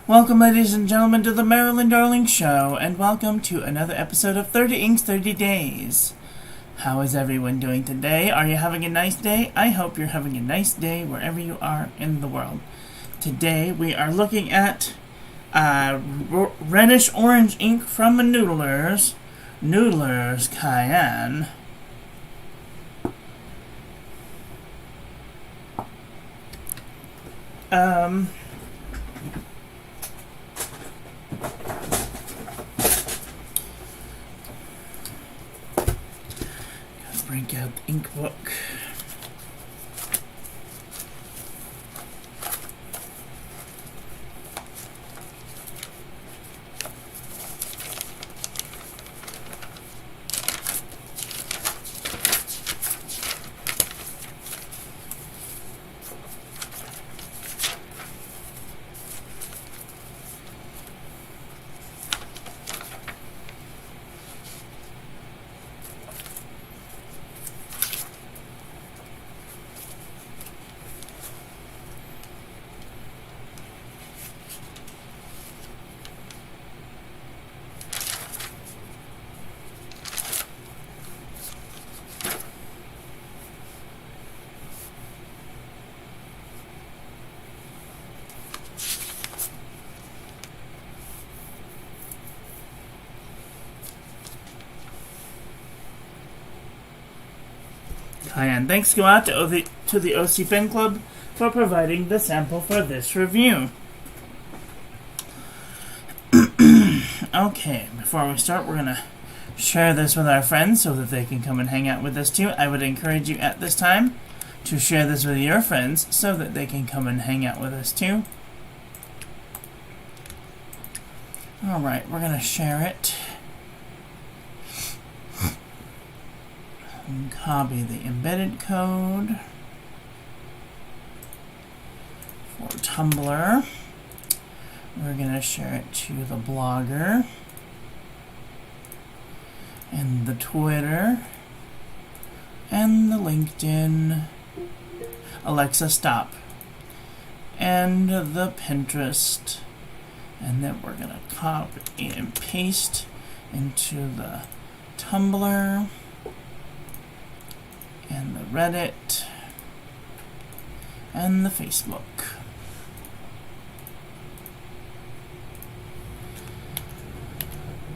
Welcome, ladies and gentlemen, to the Marilyn Darling Show, and welcome to another episode of 30 Inks 30 Days. How is everyone doing today? Are you having a nice day? I hope you're having a nice day wherever you are in the world. Today we are looking at reddish-orange ink from Noodlers, Cayenne. Break out the ink book. And thanks go out to the OC Pen Club for providing the sample for this review. Okay, before we start, we're going to share this with our friends so that they can come and hang out with us too. I would encourage you at this time to share this with your friends so that they can come and hang out with us too. Alright, we're going to share it. And copy the embedded code for Tumblr. We're going to share it to the Blogger and the Twitter and the LinkedIn. Alexa, stop. And the Pinterest. And then we're going to copy and paste into the Tumblr and the Reddit, and the Facebook.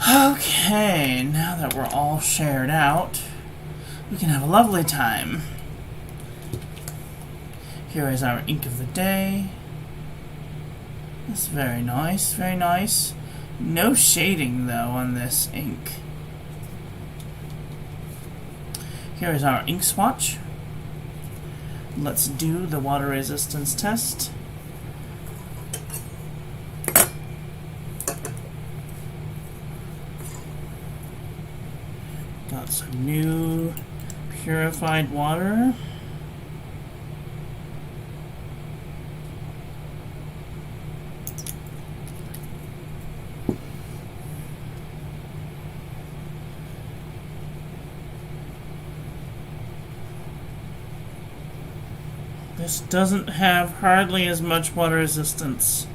Okay, now that we're all shared out, we can have a lovely time. Here is our ink of the day. It's very nice, very nice. No shading, though, on this ink. Here is our ink swatch. Let's do the water resistance test. Got some new purified water. This doesn't have hardly as much water resistance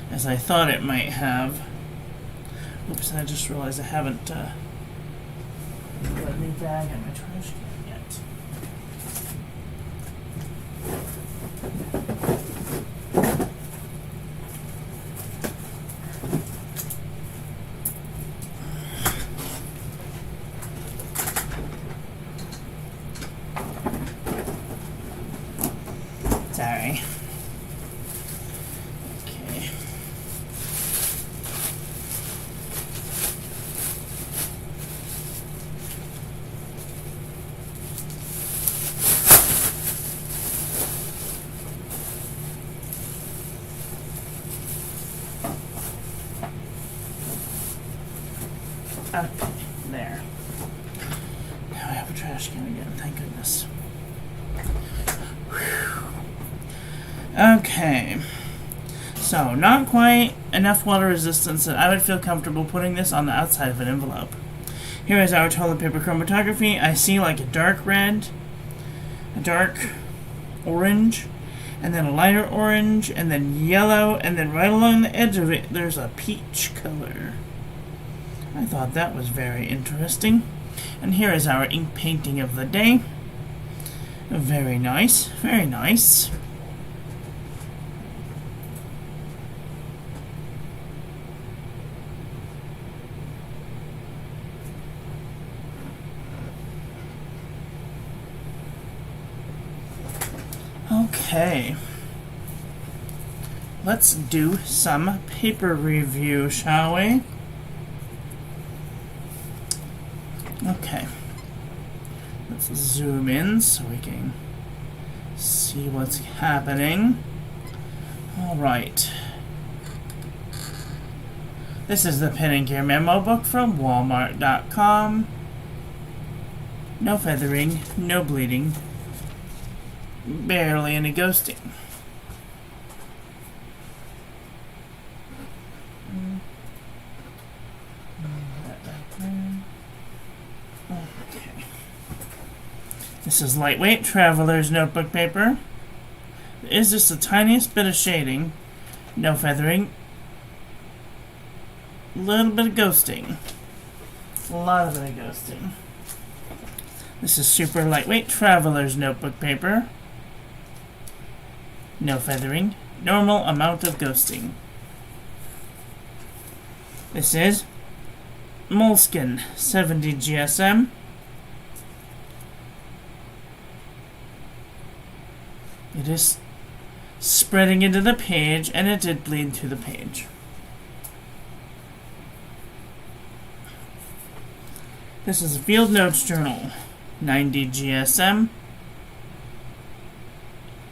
as I thought it might have. Oops, I just realized I haven't got a new bag in my trash can yet. Sorry. Okay. Okay, there. Now I have a trash can again, thank goodness. Okay, so not quite enough water resistance that I would feel comfortable putting this on the outside of an envelope. Here is our toilet paper chromatography. I see like a dark red, a dark orange, and then a lighter orange, and then yellow, and then right along the edge of it, there's a peach color. I thought that was very interesting. And here is our ink painting of the day. Very nice, very nice. Okay. Let's do some paper review, shall we? Okay. Let's zoom in so we can see what's happening. Alright. This is the Pen and Gear memo book from Walmart.com. No feathering, no bleeding, barely any ghosting. Okay. This is lightweight traveler's notebook paper. There is just the tiniest bit of shading, no feathering, a little bit of ghosting, a lot of bit of ghosting. This is super lightweight traveler's notebook paper. No feathering, normal amount of ghosting. This is Moleskine 70 GSM. It is spreading into the page, and it did bleed through the page. This is a Field Notes Journal 90 GSM.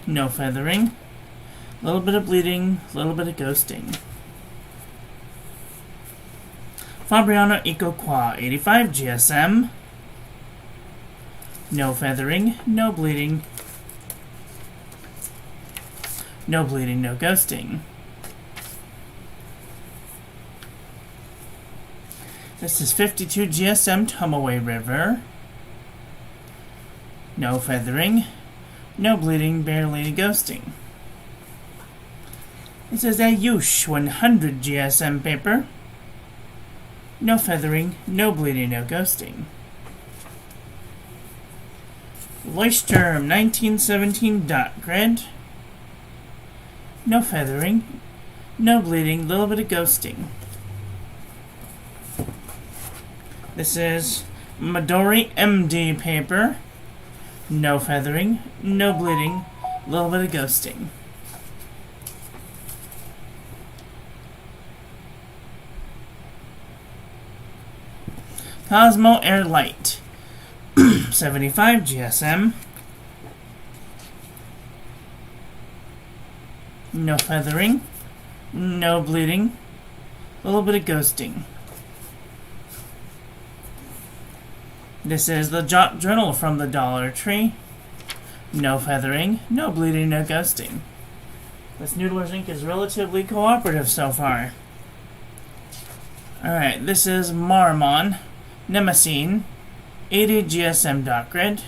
No feathering, a little bit of bleeding, a little bit of ghosting. Fabriano Eco Qua 85 GSM. No feathering, no bleeding. No bleeding, no ghosting. This is 52 GSM Tumaway River. No feathering, no bleeding, barely any ghosting. This is Ayush 100 GSM paper. No feathering, no bleeding, no ghosting. Leuchtturm 1917 dot grid. No feathering, no bleeding, little bit of ghosting. This is Midori MD paper. No feathering, no bleeding, little bit of ghosting. Cosmo Air Light 75 GSM. No feathering, no bleeding, a little bit of ghosting. This is the Jot Journal from the Dollar Tree. No feathering, no bleeding, no ghosting. This Noodlers ink is relatively cooperative so far. Alright, this is Marmon Nemesine 80 GSM dot grid.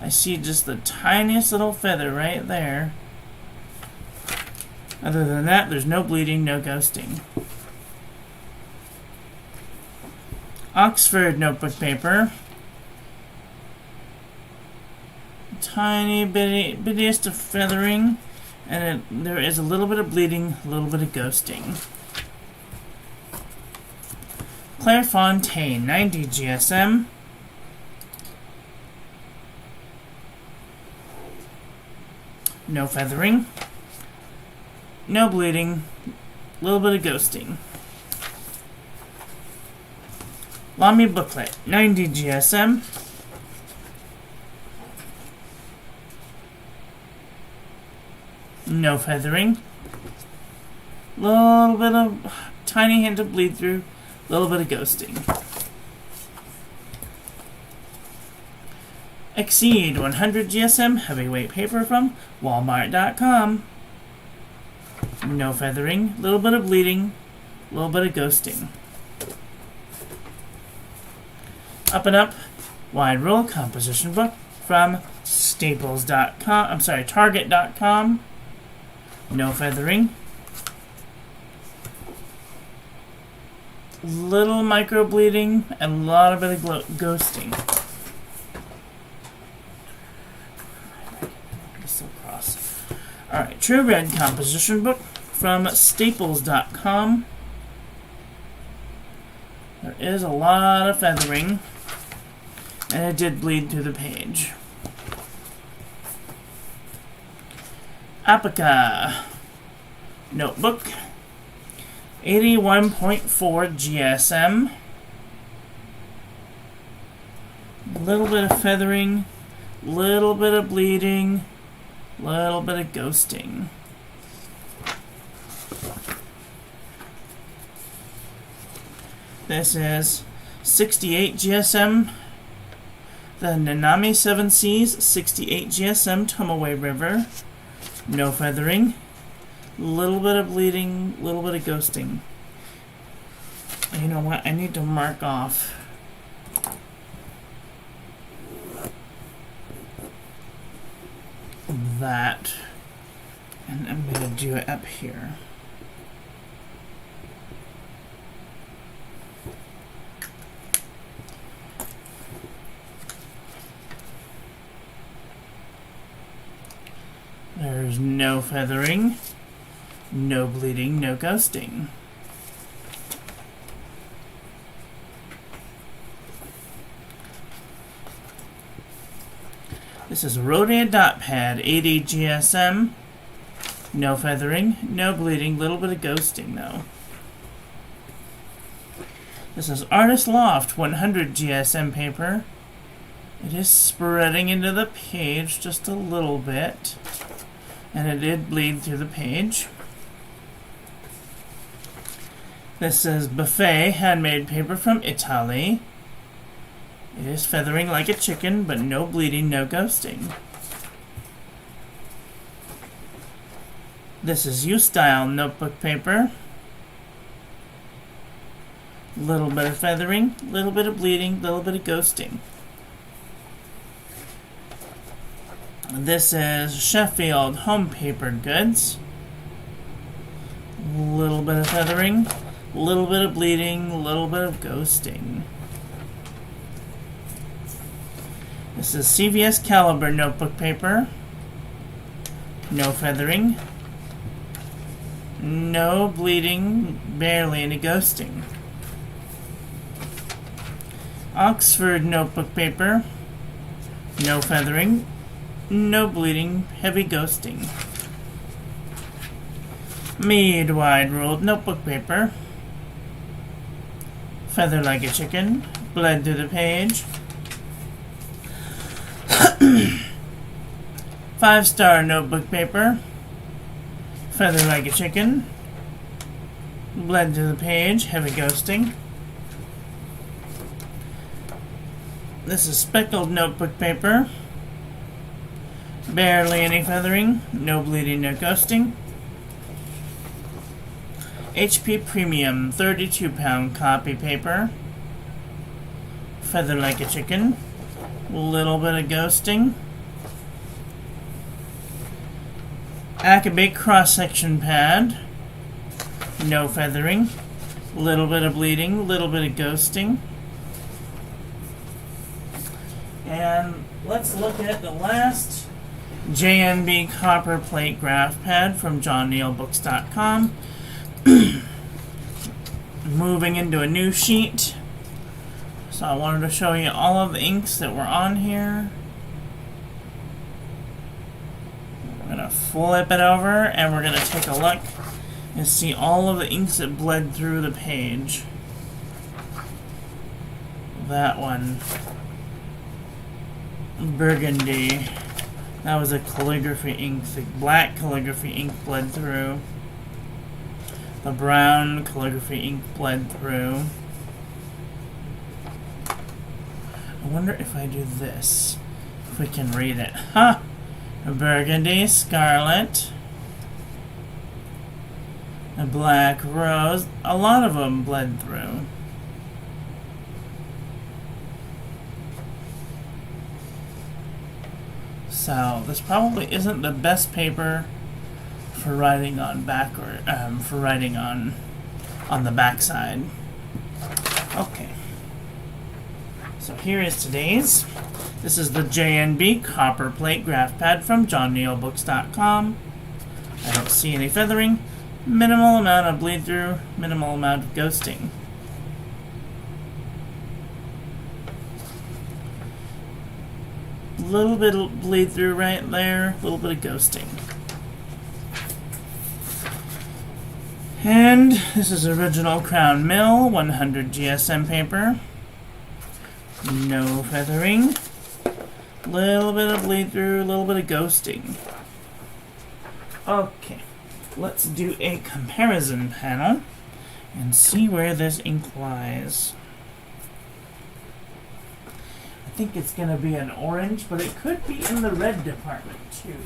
I see just the tiniest little feather right there. Other than that, there's no bleeding, no ghosting. Oxford notebook paper. Tiny bittiest of feathering, and there is a little bit of bleeding, a little bit of ghosting. Clairefontaine 90 GSM. No feathering, no bleeding, a little bit of ghosting. Lamy booklet 90 GSM. No feathering, little bit of tiny hint of bleed through, little bit of ghosting. Exceed 100 GSM heavyweight paper from Walmart.com. No feathering, little bit of bleeding, little bit of ghosting. Up and Up Wide Rule Composition Book from Staples.com, I'm sorry, Target.com, no feathering. Little micro bleeding and a lot of bit of ghosting. So cross. Alright, True Red composition book from Staples.com. There is a lot of feathering, and it did bleed through the page. Apica notebook, 81.4 GSM. A little bit of feathering, little bit of bleeding, little bit of ghosting. This is 68 GSM, the Nanami 7Cs, 68 GSM Tomaway River. No feathering, little bit of bleeding, little bit of ghosting. You know what? I need to mark off that, and I'm going to do it up here. There's no feathering, no bleeding, no ghosting. This is Rhodia Dot Pad, 80 GSM, no feathering, no bleeding, little bit of ghosting though. This is Artist Loft, 100 GSM paper. It is spreading into the page just a little bit, and it did bleed through the page. This is Buffet handmade paper from Italy. It is feathering like a chicken, but no bleeding, no ghosting. This is U-Style notebook paper. Little bit of feathering, little bit of bleeding, little bit of ghosting. This is Sheffield Home Paper Goods. Little bit of feathering, little bit of bleeding, little bit of ghosting. This is CVS Caliber notebook paper. No feathering, no bleeding, barely any ghosting. Oxford notebook paper. No feathering, no bleeding, heavy ghosting. Mead wide ruled notebook paper. Feather like a chicken, bled through the page. 5-star notebook paper. Feather like a chicken, bled through the page, heavy ghosting. This is speckled notebook paper. Barely any feathering, no bleeding, no ghosting. HP Premium 32-pound copy paper. Feather like a chicken, little bit of ghosting. Acabake cross-section pad. No feathering, little bit of bleeding, little bit of ghosting. And let's look at the last JNB copper plate graph pad from johnneilbooks.com. Moving into a new sheet. So I wanted to show you all of the inks that were on here. We're going to flip it over and we're going to take a look and see all of the inks that bled through the page. That one. Burgundy. That was a calligraphy ink. The black calligraphy ink bled through. The brown calligraphy ink bled through. I wonder if I do this, if we can read it. Ha! A burgundy, scarlet, a black rose. A lot of them bled through. So this probably isn't the best paper for writing on for writing on the backside. Okay. So here is today's. This is the JNB Copper Plate Graph Pad from JohnNeilBooks.com. I don't see any feathering. Minimal amount of bleed through. Minimal amount of ghosting. Little bit of bleed through right there. A little bit of ghosting. And this is original Crown Mill 100 GSM paper. No feathering. Little bit of bleed through, a little bit of ghosting. Okay, let's do a comparison panel and see where this ink lies. I think it's going to be an orange, but it could be in the red department too.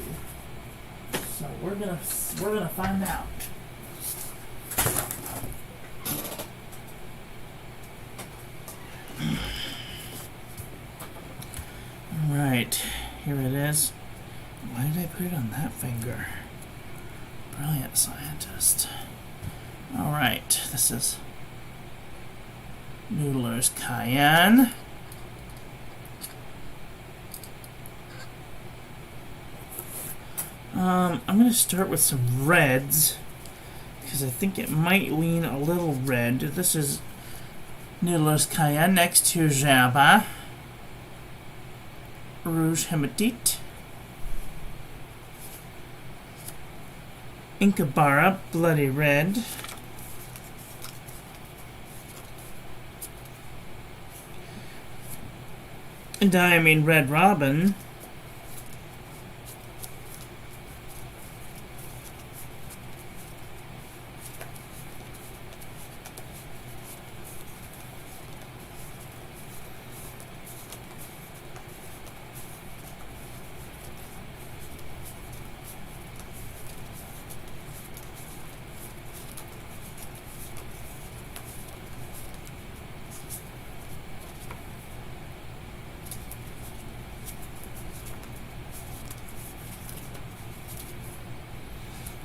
So we're gonna find out. Alright, here it is. Why did I put it on that finger? Brilliant scientist. Alright, this is Noodlers Cayenne. I'm going to start with some reds, because I think it might lean a little red. This is Noodlers Cayenne next to Java. Rouge Hematite, Inkabara Bloody Red, Diamine Red Robin,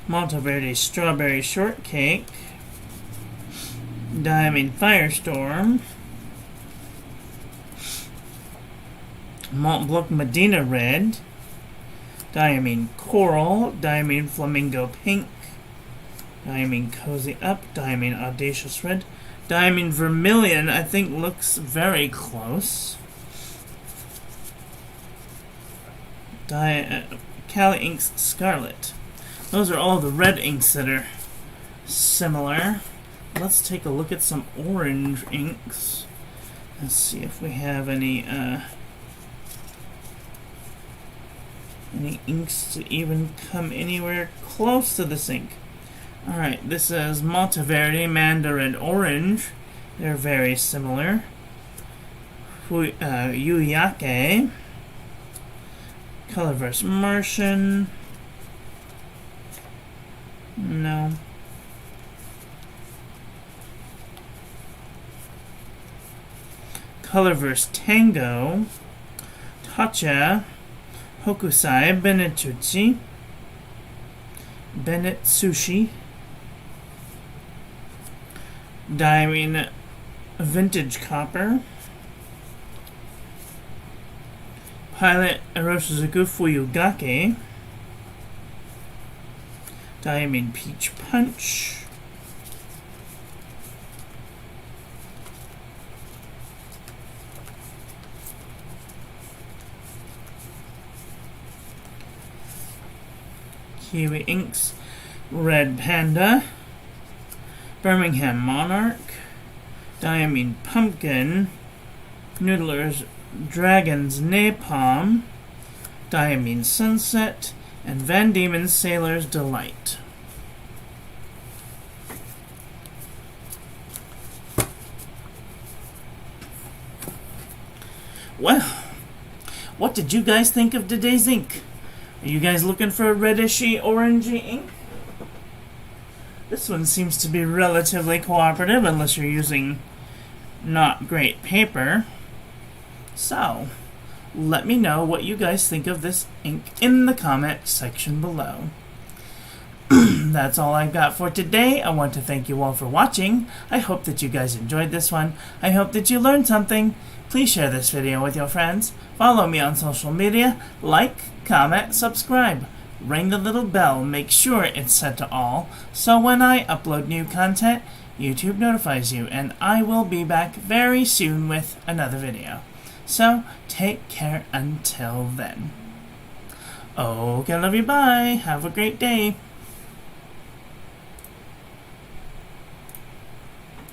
Monteverde Strawberry Shortcake, Diamine Firestorm, Mont Blanc Medina Red, Diamine Coral, Diamine Flamingo Pink, Diamine Cozy Up, Diamine Audacious Red, Diamine Vermilion, I think looks very close. Cali Inks Scarlet. Those are all the red inks that are similar. Let's take a look at some orange inks and see if we have any inks to even come anywhere close to this ink. Alright, this is Monteverde, Mandarin Orange. They're very similar. Yuyake, Colorverse Martian. No. Colorverse Tango, Tacha, Hokusai, Benetsuchi, Benetsushi, Diamine Vintage Copper, Pilot Erosuzuku Fuyugake, Diamine Peach Punch, Kiwi Inks Red Panda, Birmingham Monarch, Diamine Pumpkin, Noodlers Dragon's Napalm, Diamine Sunset, and Van Diemen's Sailor's Delight. Well, what did you guys think of today's ink? Are you guys looking for a reddishy, orangey ink? This one seems to be relatively cooperative unless you're using not great paper. So, let me know what you guys think of this ink in the comment section below. That's all I've got for today. I want to thank you all for watching. I hope that you guys enjoyed this one. I hope that you learned something. Please share this video with your friends. Follow me on social media. Like, comment, subscribe. Ring the little bell. Make sure it's set to all, so when I upload new content, YouTube notifies you, and I will be back very soon with another video. So, take care until then. Okay, love you, bye. Have a great day.